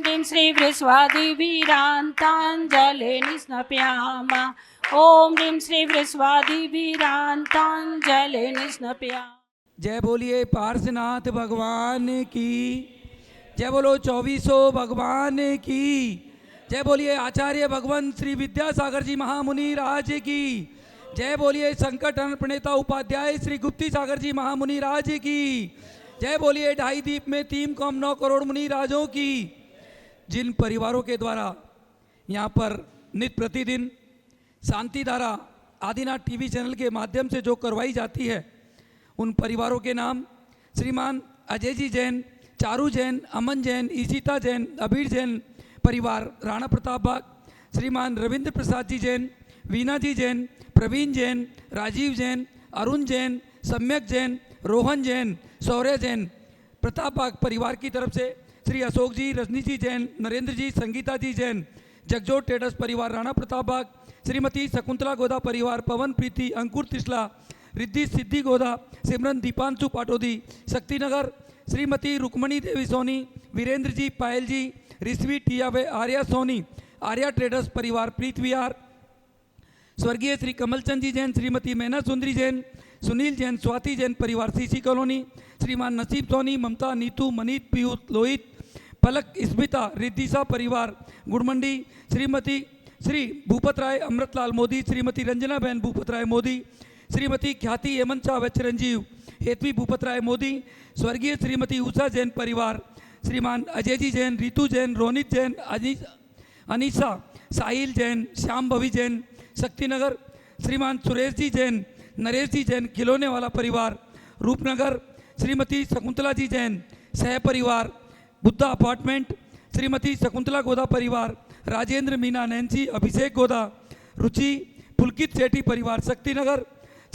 ह्रीं श्री वृस्वादिभिरान्ताञ्जलिर्निष्णपयामा। ॐ ह्रीं श्री वृस्वादिभिरान्ताञ्जलिर्निष्णपयामा। जय बोलिए पार्श्वनाथ भगवान की। जय बोलो 2400 भगवान की। जय बोलिए आचार्य भगवान श्री विद्यासागर जी महामुनि राज की। जय बोलिए संकट हरण प्रणेता उपाध्याय श्री गुप्ती सागर जी महामुनि राज की। जय बोलिए ढाई दीप में 3.9 करोड़ मुनि राजों की। जिन परिवारों के द्वारा यहाँ पर नित्य प्रतिदिन शांति धारा आदिनाथ टीवी चैनल के माध्यम से जो करवाई जाती है, उन परिवारों के नाम श्रीमान अजय जी जैन, चारू जैन, अमन जैन, ईशिता जैन, अबीर जैन परिवार राणा प्रताप बाग, श्रीमान रविंद्र प्रसाद जी जैन, वीना जी जैन, प्रवीण जैन, राजीव जैन, अरुण जैन, सम्यक जैन, रोहन जैन, शौर्य जैन प्रताप बाग परिवार की तरफ से श्री अशोक जी, रजनी जी जैन, नरेंद्र जी, संगीता जी जैन, जगजोत ट्रेडर्स परिवार राणा प्रताप बाग, श्रीमती शकुंतला गोदा परिवार, पवन प्रीति, अंकुर तिसला, रिद्धि सिद्धि गोदा, सिमरन दीपांशु पाटोदी, शक्तिनगर, श्रीमती रुक्मणी देवी सोनी, वीरेंद्र जी, पायल जी, रिश्वी टियावे, आर्या सोनी, आर्या ट्रेडर्स परिवार प्रीत विहार, स्वर्गीय श्री कमलचंद जी जैन, श्रीमती मैना सुंदरी जैन, सुनील जैन, स्वाति जैन परिवार सीसी कॉलोनी, श्रीमान नसीब सोनी, ममता, नीतू, मनीत, पीयूष, लोहित, पलक, स्मिता, रिद्धिसा परिवार गुड़मंडी, श्रीमती श्री भूपत राय अमृतलाल मोदी, श्रीमती रंजना बहन भूपत राय मोदी, श्रीमती ख्याति हेमंत शाह व चिरंजीव हेतवी भूपत राय मोदी, स्वर्गीय श्रीमती उषा जैन परिवार, श्रीमान अजय जी जैन, रितु जैन, रोनित जैन, अनीसा, साहिल जैन, श्याम भवी जैन, शक्तिनगर, श्रीमान सुरेश जी जैन, नरेश जी जैन, खिलौने वाला परिवार रूपनगर, श्रीमती शकुंतला जी जैन, सह परिवार बुद्धा अपार्टमेंट, श्रीमती शकुंतला गोदा परिवार, राजेंद्र, मीना, नैन्सी, अभिषेक गोदा, रुचि, पुलकित सेठी परिवार शक्तिनगर,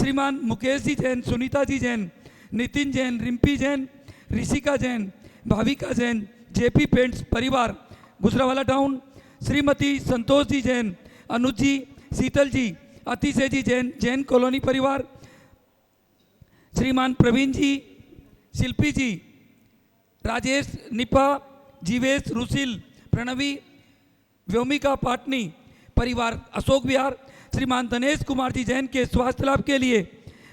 श्रीमान मुकेश जी जैन, सुनीता जी जैन, नितिन जैन, रिम्पी जैन, ऋषिका जैन, भाविका जैन, जेपी पेंट्स परिवार गुजरावाला टाउन, श्रीमती संतोष जी जैन, अनुज जी, शीतल जी, अतिशय जी जैन, जैन कॉलोनी परिवार, श्रीमान प्रवीण जी, शिल्पी जी, राजेश, निपा, जीवेश, रुसिल, प्रणवी, व्योमिका पाटनी परिवार अशोक विहार, श्रीमान दिनेश कुमार जी जैन के स्वास्थ्य लाभ के लिए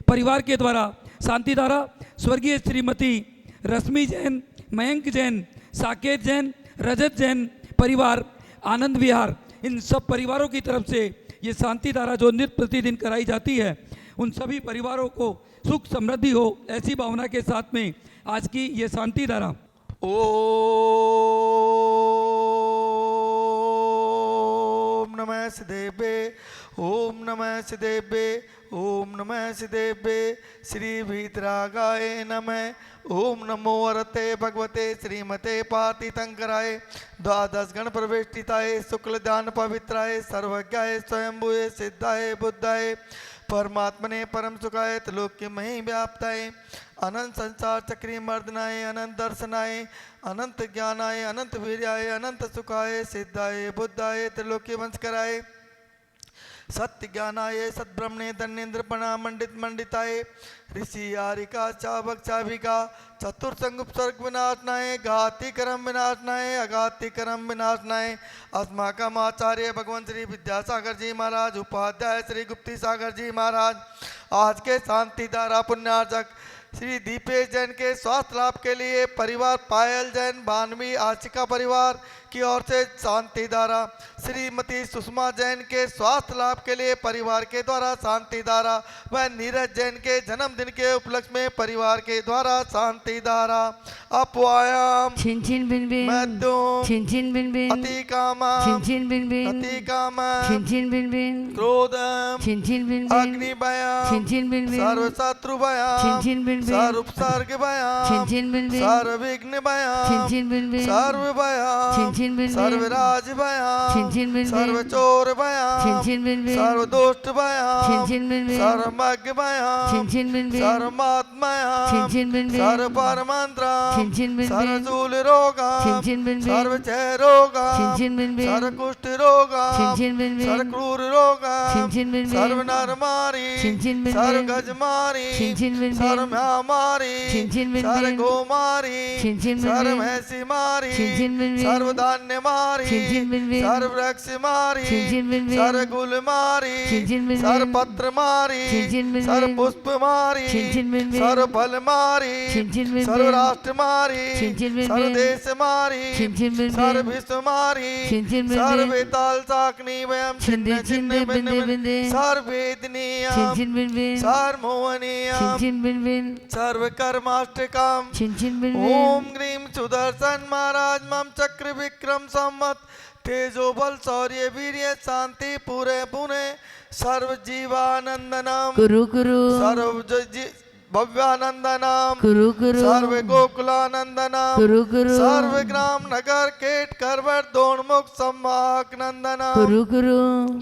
परिवार के द्वारा शांतिधारा, स्वर्गीय श्रीमती रश्मि जैन, मयंक जैन, साकेत जैन, रजत जैन परिवार आनंद विहार, इन सब परिवारों की तरफ से ये शांतिधारा जो नित्य प्रतिदिन कराई जाती है, उन सभी परिवारों को सुख समृद्धि हो, ऐसी भावना के साथ में आज की ये शांतिधारा। ओम नमः सिद्धेभ्ये, ओम नमः सिद्धेभ्ये, ओम नमः सिद्धेभ्ये, श्री वीतरागाय नमः। ओम नमो वरते भगवते श्रीमते पार्थितंकराय, द्वादश गण प्रवेष्टिताय, शुक्ल ध्यान पवित्राय, सर्वज्ञाय स्वयंभुए सिद्धाय बुद्धाय, परमात्मने परम सुखाय, त्रिलोक्य मही व्याप्ताय, अनंत संसार चक्री मर्दनाय, अनंत दर्शनाय, अनंत ज्ञानाय, अनंत वीर्याय, अनंत सुखाय, सिद्धाय बुद्धाय, त्रिलोक्य वंशकराय, सत्य ज्ञानाय, सद्ब्रह्मणे धन्येन्द्र पणा मंडित मंडिताय, ऋषि आरिका चावक चाविका, चतुर्संग उपसर्ग विनाशनाय, घाति कर्म विनाशनाय, अघाति कर्म विनाशनाय, अस्माकम आचार्य भगवान श्री विद्यासागर जी महाराज, उपाध्याय श्री गुप्ती सागर जी महाराज, आज के शांति धारा पुण्यार्जक श्री दीपेश जैन के स्वास्थ्य लाभ के लिए परिवार पायल जैन, भानवी, आशिका परिवार की ओर से शांति धारा, श्रीमती सुषमा जैन के स्वास्थ्य लाभ के लिए परिवार के द्वारा शांति धारा, व नीरज जैन के जन्मदिन के उपलक्ष्य में परिवार के द्वारा शांति धारा। अपवायाम छिन छिन बिन बिन, मध्यम छिन छिन बिन बिन, अति कामा, छिन छिन बिन बिन, अति कामा, छिन छिन बिन बिन, क्रोधम, छिन छिन बिन बिन, अग्नि भयम, छिन छिन बिन बिन, सर्व शत्रु भयम, छिन छिन बिन बिन, सर्व उपसर्ग भयम, छिन छिन बिन बिन, सर्व विघ्न भयम, छिन छिन बिन बिन, सर्व भयम, छिन छिन बिन बिन, सर्व राज भयम, छिन छिन बिन बिन, सर्व चोर भयम, छिन छिन बिन बिन, सर्व दुष्ट भयम, छिन छिन बिन बिन, सर्व मग्न भयम, छिन छिन बिन बिन, सर्व महात्मयम, छिन छिन बिन बिन, सर्व परमंत्रम, छिन छिन बिन सर्व बिन, शूल रोगम, छिन छिन बिन बिन, सर्व क्षय रोगम, छिन छिन बिन बिन, सर्व कुष्ठ रोगम, छिन छिन बिन बिन, सर्व क्रूर रोगम, छिन छिन बिन बिन, सर्व नर मारी, छिन छिन बिन सर्व बिन, गज मारी, छिन छिन बिन बिन, सर्व गां मारी छिन छिन बिन सर बिन। गो मारी छिन छिन बिन सर बिन। भैंसी मारी छिन छिन बिन बिन। सर्व धान्य मारी छिन छिन बिन बिन। सर वृक्ष मारी छिन छिन बिन बिन। सर गुल मारी छिन छिन बिन सर बिन। पत्र मारी छिन छिन बिन सर बिन। पुष्प मारी छिन छिन बिन बिन। सर फल मारी छिन छिन बिन सर बिन। राष्ट्र मारी छिन छिन बिन सर बिन। देश मारी छिन छिन बिन सर बिन। विश्व मारी छिन छिन बिन सर बिन। बेताल साकनी वयम छिंदे छिन्न छिंदे छिन्न बिंदे भिन्न बिंदे। सर छिन वेदनीयम छिन बिन बिन। सर छिन मोहनीयम छिन बिन बिन। सर्व कर्माष्टकम छिन छिन बिन ओम बिन। ग्रीम सुदर्शन महाराज मम चक्र विक्रम सम्मत तेजो बल शौर्य वीर्य शांति पूरे पुणे सर्व जीवानंदनम कुरु कुरु। सर्व भव्यानंदनम कुरु कुरु। सर्व गोकुलानंदनम कुरु कुरु। सर्व ग्राम नगर केट करवट दोणमुख सम्माक नंदनम कुरु कुरु।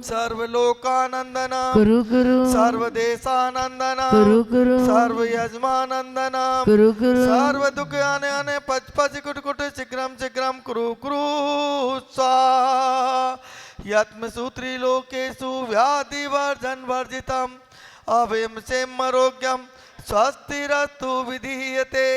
सर्व लोकानंदनम कुरु कुरु। सर्व देशानंदनम कुरु कुरु। सर्व यजमानंदनम कुरु कुरु। सर्व दुख आने आने पच पच कुट कुट शीघ्रम शीघ्रम कुरु कुरु स्वाहा यत्म सूत्री लोकेषु व्याधि वर्जन वर्जितम अभयम सेमरोग्यम स्वस्तिरस्तु विधीयते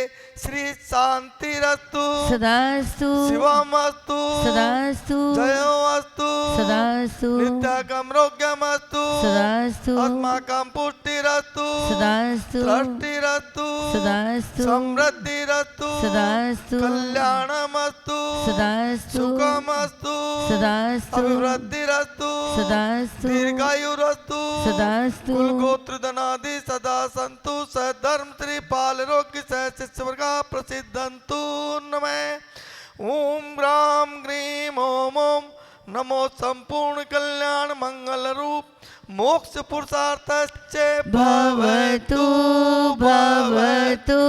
श्री शांतिरस्तु सदास्तु। शिवमस्तु सदास्तु। जयोस्तु सदास्तु। नित्यकम रोग्यमस्तु सदास्तु। अस्माकं पुष्टिरस्तु सदास्तु। दृष्टिरस्तु सदास्तु। समृद्धिरस्तु सदास्तु। कल्याणमस्तु सदास्तु। सुखमस्तु सदास्तु। अभिवृद्धिरस्तु सदास्तु। दीर्घायुरस्तु सदास्तु। कुलगोत्र धनादि सदा सन्तु सधर्म त्रिपाल रोग्य सह शिष्यवर्गा प्रसिद्धन्तु नमः ओम ग्राम ग्रीम ओम ओम नमो संपूर्ण कल्याण मंगल रूप मोक्ष पुरुषार्थश्च भवतु भवतु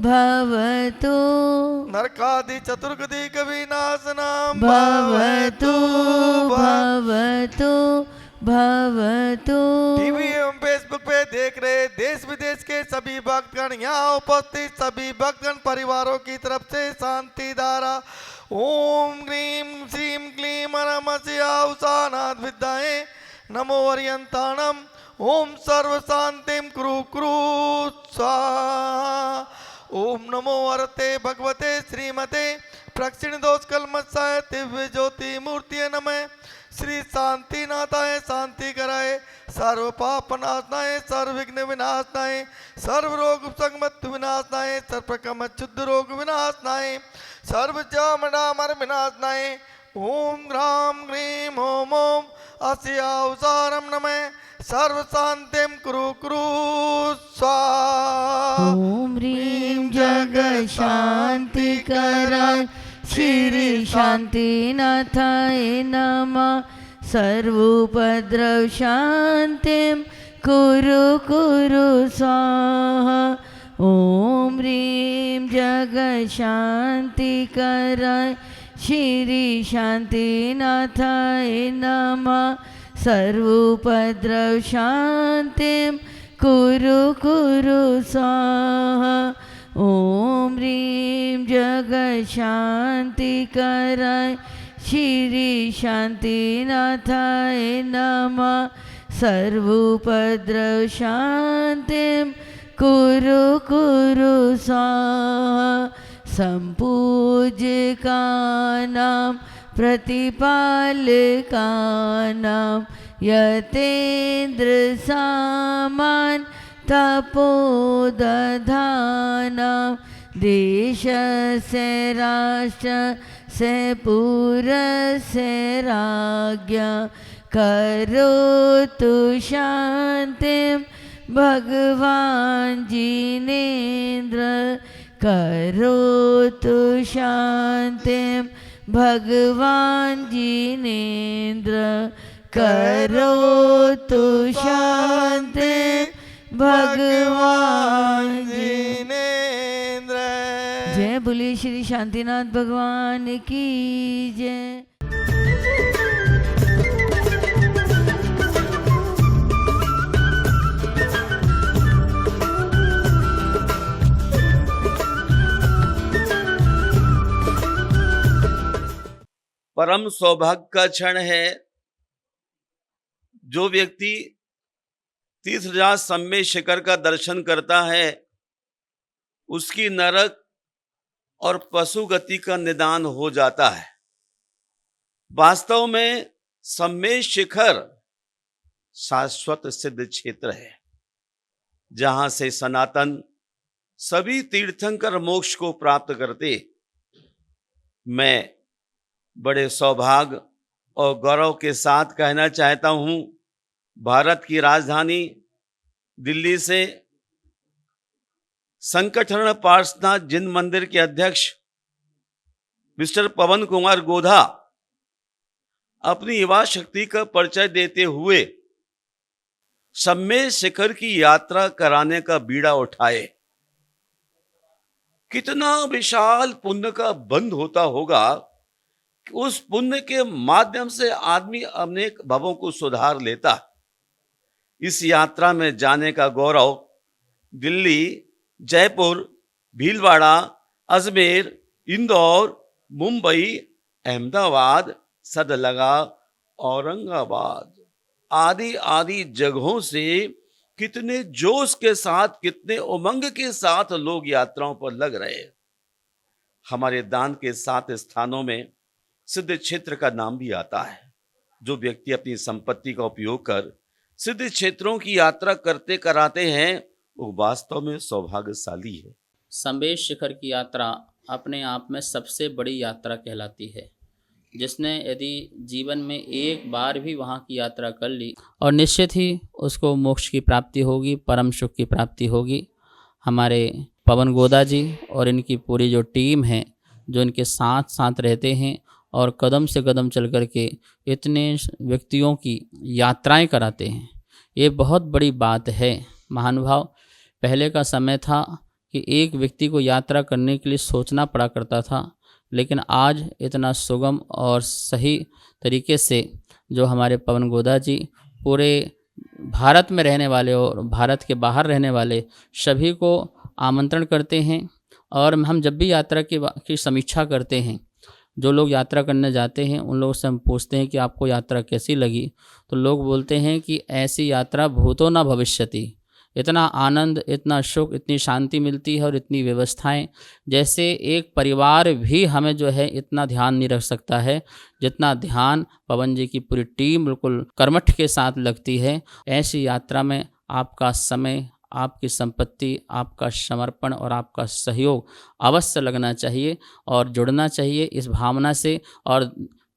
भवतु नरकादि चतुर्गदिक विनाशनम भवतु भवतु भवतु। टीवी एवं फेसबुक पे देख रहे देश विदेश के सभी भक्तगण यहाँ उपस्थित सभी भक्तगण परिवारों की तरफ से शांति धारा ओम ग्रीम श्रीम क्लीम नमस्याउसानाथ विद्याए नमो अर्यंताणम ओम सर्व शांतिम कुरु कुरु स्वाहा ओम नमो वरते भगवते श्रीमते प्रक्षिण दोष कलमत्साय दिव्य ज्योति मूर्ति नमः श्री शांतिनाथाय शांति कराए सर्व पाप नाशनाय सर्व विघ्न विनाशनाय सर्व रोग संगमत विनाशनाय सर्व प्रकम शुद्ध रोग विनाशनाय सर्व जामडामर विनाशनाय ओम ग्राम ग्रीम ओम ओम अस्यावसारम नमः सर्व शांतिम कुरु कुरु स्वाहा ओम ह्रीं जग शांति कराय श्री शांतिनाथाय नमः सर्वोपद्रव शांतिं कुरु कुरु स्वाहा ओम ह्रीं जग शांति कराय श्री शांतिनाथाय नमः सर्वोपद्रव शांतिं कुरु कुरु स्वाहा ओम ह्रीं जग शांति कराय श्री शांतिनाथाय नमः सर्वोपद्रव शांतिं कुरु कुरु स्वाहा संपूज्यकानां प्रतिपालकानां यतेन्द्र सामान तपोदधानां देश से राष्ट्र से पुरस्य राज्ञा करोतु शांतिं भगवान जिनेन्द्र करोतु शांतिं भगवान जिनेन्द्र करोतु शांतिं भगवान जिनेन्द्र जय बोलिए श्री शांतिनाथ भगवान की जय। परम सौभाग्य का क्षण है जो व्यक्ति तीर्थराज सम्मेद शिखर का दर्शन करता है उसकी नरक और पशु गति का निदान हो जाता है। वास्तव में सम्मेश शिखर शाश्वत सिद्ध क्षेत्र है, जहां से सनातन सभी तीर्थंकर मोक्ष को प्राप्त करते। मैं बड़े सौभाग्य और गौरव के साथ कहना चाहता हूं, भारत की राजधानी दिल्ली से संकटहरण पार्श्वनाथ जिन मंदिर के अध्यक्ष मिस्टर पवन कुमार गोधा अपनी युवा शक्ति का परिचय देते हुए सम्मेश शिखर की यात्रा कराने का बीड़ा उठाए। कितना विशाल पुण्य का बंध होता होगा कि उस पुण्य के माध्यम से आदमी अनेक भवों को सुधार लेता। इस यात्रा में जाने का गौरव दिल्ली, जयपुर, भीलवाड़ा, अजमेर, इंदौर, मुंबई, अहमदाबाद, सदलगा, औरंगाबाद आदि आदि जगहों से कितने जोश के साथ, कितने उमंग के साथ लोग यात्राओं पर लग रहे हैं। हमारे दान के 7 स्थानों में सिद्ध क्षेत्र का नाम भी आता है। जो व्यक्ति अपनी संपत्ति का उपयोग कर सिद्ध क्षेत्रों की यात्रा करते कराते हैं, वो वास्तव में सौभाग्यशाली है। सम्मेश शिखर की यात्रा अपने आप में सबसे बड़ी यात्रा कहलाती है। जिसने यदि जीवन में एक बार भी वहाँ की यात्रा कर ली और निश्चित ही उसको मोक्ष की प्राप्ति होगी, परम सुख की प्राप्ति होगी। हमारे पवन गोदा जी और इनकी पूरी जो टीम है, जो इनके साथ साथ रहते हैं और कदम से कदम चल कर के इतने व्यक्तियों की यात्राएं कराते हैं, ये बहुत बड़ी बात है। महानुभाव, पहले का समय था कि एक व्यक्ति को यात्रा करने के लिए सोचना पड़ा करता था, लेकिन आज इतना सुगम और सही तरीके से जो हमारे पवन गोदा जी पूरे भारत में रहने वाले और भारत के बाहर रहने वाले सभी को आमंत्रण करते हैं। और हम जब भी यात्रा की समीक्षा करते हैं, जो लोग यात्रा करने जाते हैं उन लोगों से हम पूछते हैं कि आपको यात्रा कैसी लगी, तो लोग बोलते हैं कि ऐसी यात्रा भूतो न भविष्यति। इतना आनंद, इतना सुख, इतनी शांति मिलती है और इतनी व्यवस्थाएं, जैसे एक परिवार भी हमें जो है इतना ध्यान नहीं रख सकता है जितना ध्यान पवन जी की पूरी टीम बिल्कुल कर्मठ के साथ लगती है। ऐसी यात्रा में आपका समय, आपकी संपत्ति, आपका समर्पण और आपका सहयोग अवश्य लगना चाहिए और जुड़ना चाहिए इस भावना से। और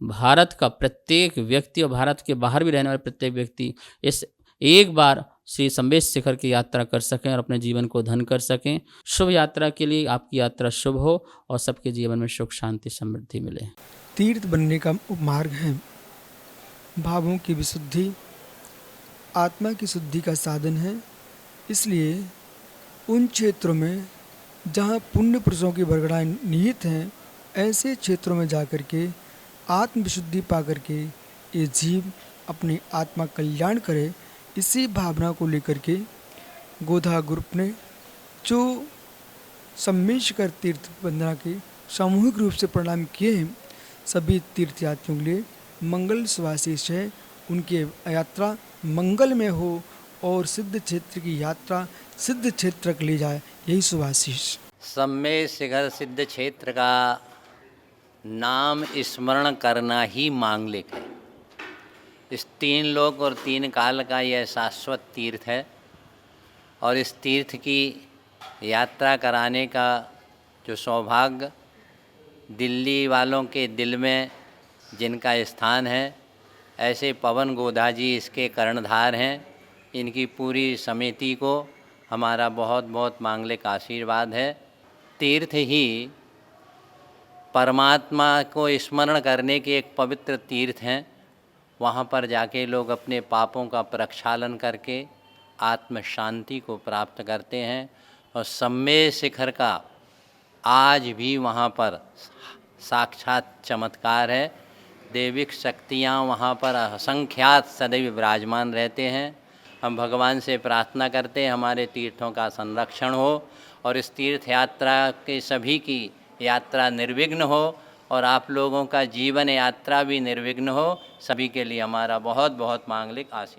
भारत का प्रत्येक व्यक्ति और भारत के बाहर भी रहने वाले प्रत्येक व्यक्ति इस एक बार श्री सम्मेश शिखर की यात्रा कर सकें और अपने जीवन को धन कर सकें। शुभ यात्रा के लिए आपकी यात्रा शुभ हो और सबके जीवन में सुख, शांति, समृद्धि मिले। तीर्थ बनने का मार्ग है। भावों की विशुद्धि आत्मा की शुद्धि का साधन है। इसलिए उन क्षेत्रों में जहाँ पुण्य पुरुषों की बरगड़ाएँ निहित हैं, ऐसे क्षेत्रों में जाकर के आत्म विशुद्धि पा कर के ये जीव अपनी आत्मा कल्याण करे, इसी भावना को लेकर के गोधा ग्रुप ने जो सम्मेश शिखर तीर्थ वंदना के सामूहिक रूप से प्रणाम किए हैं, सभी तीर्थयात्रियों के लिए मंगल शुभाशीष है। उनकी यात्रा मंगल में हो और सिद्ध क्षेत्र की यात्रा सिद्ध क्षेत्र तक ले जाए, यही शुभाशीष। सम्मेश शिखर सिद्ध क्षेत्र का नाम स्मरण करना ही मांगलिक है। इस 3 लोक और 3 काल का यह शाश्वत तीर्थ है और इस तीर्थ की यात्रा कराने का जो सौभाग्य दिल्ली वालों के दिल में जिनका स्थान है, ऐसे पवन गोधा जी इसके कर्णधार हैं। इनकी पूरी समिति को हमारा बहुत बहुत मांगलिक आशीर्वाद है। तीर्थ ही परमात्मा को स्मरण करने के एक पवित्र तीर्थ हैं। वहाँ पर जाके लोग अपने पापों का प्रक्षालन करके आत्म शांति को प्राप्त करते हैं। और सम्मेश शिखर का आज भी वहाँ पर साक्षात चमत्कार है। दैविक शक्तियाँ वहाँ पर असंख्यात सदैव विराजमान रहते हैं। हम भगवान से प्रार्थना करते हैं हमारे तीर्थों का संरक्षण हो और इस तीर्थ यात्रा के सभी की यात्रा निर्विघ्न हो और आप लोगों का जीवन यात्रा भी निर्विघ्न हो। सभी के लिए हमारा बहुत बहुत मांगलिक आशीर्वाद।